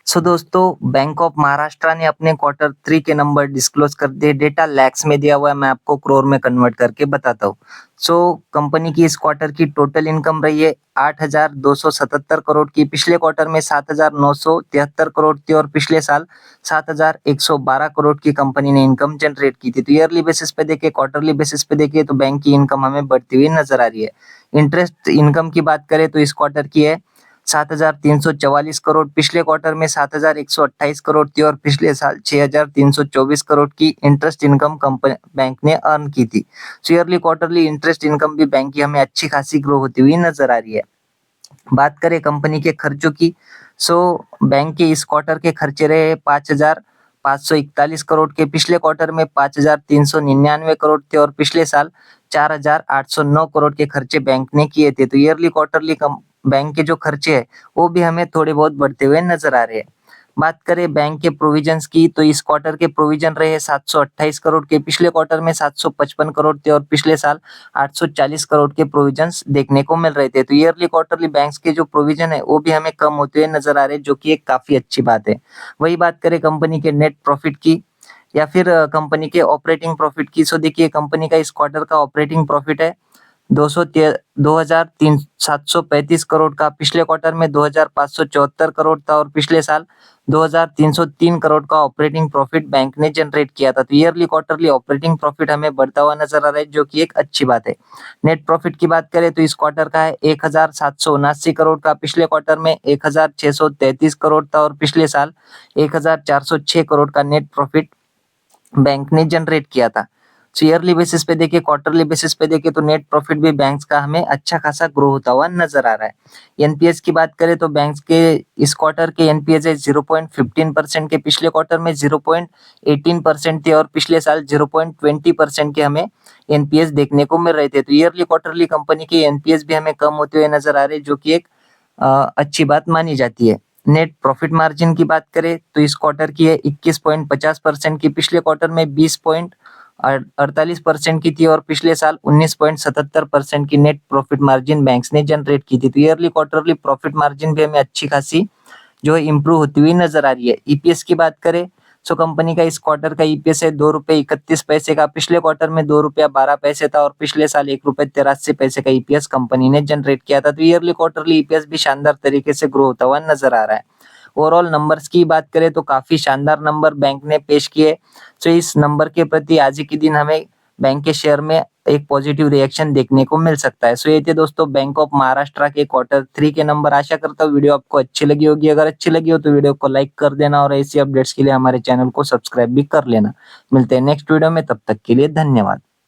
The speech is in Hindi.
सो दोस्तों, बैंक ऑफ महाराष्ट्र ने अपने क्वार्टर 3 के नंबर डिस्क्लोज कर दिए। डेटा लैक्स में दिया हुआ है, मैं आपको करोड़ में कन्वर्ट करके बताता हूँ। सो कंपनी की इस क्वार्टर की टोटल इनकम रही है 8,277 करोड़ की। पिछले क्वार्टर में 7,973 करोड़ थी और पिछले साल 7,112 करोड़ की कंपनी ने इनकम जनरेट की थी। तो ईयरली बेसिस पे देखिए, क्वार्टरली बेसिस पे देखिए तो बैंक की इनकम हमें बढ़ती हुई नजर आ रही है। इंटरेस्ट इनकम की बात करें तो इस क्वार्टर की है 7,344 करोड़। पिछले क्वार्टर में 7,128 करोड़ थी और पिछले साल 6,324 करोड़ की इंटरेस्ट इनकम कंपनी बैंक ने अर्न की थी। सो ईयरली क्वार्टरली इंटरेस्ट इनकम भी बैंक की हमें अच्छी खासी ग्रो होती हुई नजर आ रही है। बात करें कंपनी के खर्चों की, सो बैंक के इस क्वार्टर के खर्चे रहे 5,541 करोड़ के। पिछले क्वार्टर में 5,399 करोड़ थे और पिछले साल 4,809 करोड़ के खर्चे बैंक ने किए थे। तो ईयरली क्वार्टरली बैंक के जो खर्चे हैं वो भी हमें थोड़े बहुत बढ़ते हुए नजर आ रहे हैं। बात करें बैंक के प्रोविजंस की, तो इस क्वार्टर के प्रोविजन रहे 728 करोड़ के। पिछले क्वार्टर में 755 करोड़ थे और पिछले साल 840 करोड़ के प्रोविजंस देखने को मिल रहे थे। तो ईयरली क्वार्टरली बैंक्स के जो प्रोविजन है वो भी हमें कम होते हुए नजर आ रहे हैं, जो कि एक काफी अच्छी बात है। वही बात करें कंपनी के नेट प्रॉफिट की या फिर कंपनी के ऑपरेटिंग प्रॉफिट की, सो देखिए कंपनी का इस क्वार्टर का ऑपरेटिंग प्रॉफिट है 2,735 करोड़ का। पिछले क्वार्टर में 2,574 करोड़ था और पिछले साल 2,303 करोड़ का ऑपरेटिंग प्रॉफिट बैंक ने जनरेट किया था। तो ईयरली क्वार्टरली ऑपरेटिंग प्रॉफिट हमें बढ़ता हुआ नजर आ रहा है, जो कि एक अच्छी बात है। नेट प्रॉफिट की बात करें तो इस क्वार्टर का है 1,779 करोड़ का। पिछले क्वार्टर में 1,633 करोड़ था और पिछले साल 1,406 करोड़ का नेट प्रॉफिट बैंक ने जनरेट किया था। सो ईयरली बेसिस पे देखिए, क्वार्टरली बेसिस पे देखिए तो नेट प्रॉफिट भी बैंक्स का हमें अच्छा खासा ग्रो होता हुआ नजर आ रहा है। एनपीएस की बात करें तो बैंक्स के इस क्वार्टर के एनपीएस है 0.15% के। पिछले क्वार्टर में 0.18% थे और पिछले साल 0.20% के हमें एनपीएस देखने को मिल रहे थे। तो ईयरली क्वार्टरली कंपनी के एनपीएस भी हमें कम होते हुए नजर आ रहे हैं, जो कि एक अच्छी बात मानी जाती है। नेट प्रॉफिट मार्जिन की बात करें तो इस क्वार्टर की है 21.50% की। पिछले क्वार्टर में 20.48% की थी और पिछले साल 19.77% की नेट प्रॉफिट मार्जिन बैंक्स ने जनरेट की थी। तो ईयरली क्वार्टरली प्रॉफिट मार्जिन भी हमें अच्छी खासी जो है इम्प्रूव होती हुई नजर आ रही है। ईपीएस की बात करें, सो कंपनी का इस क्वार्टर का ईपीएस है 2 रुपए 31 पैसे का। पिछले क्वार्टर में 2 रुपया 12 पैसे था और पिछले साल 1 रुपए 83 पैसे का ईपीएस कंपनी ने जनरेट किया था। तो ईयरली क्वार्टरली ईपीएस भी शानदार तरीके से ग्रो होता हुआ नजर आ रहा है। ओवरऑल नंबर्स की बात करें तो काफी शानदार नंबर बैंक ने पेश किए। तो इस नंबर के प्रति आज ही के दिन हमें बैंक के शेयर में एक पॉजिटिव रिएक्शन देखने को मिल सकता है। सो ये थे दोस्तों बैंक ऑफ महाराष्ट्र के क्वार्टर 3 के नंबर। आशा करता हूँ वीडियो आपको अच्छी लगी होगी। अगर अच्छी लगी हो तो वीडियो को लाइक कर देना और ऐसी अपडेट्स के लिए हमारे चैनल को सब्सक्राइब भी कर लेना। मिलते हैं नेक्स्ट वीडियो में, तब तक के लिए धन्यवाद।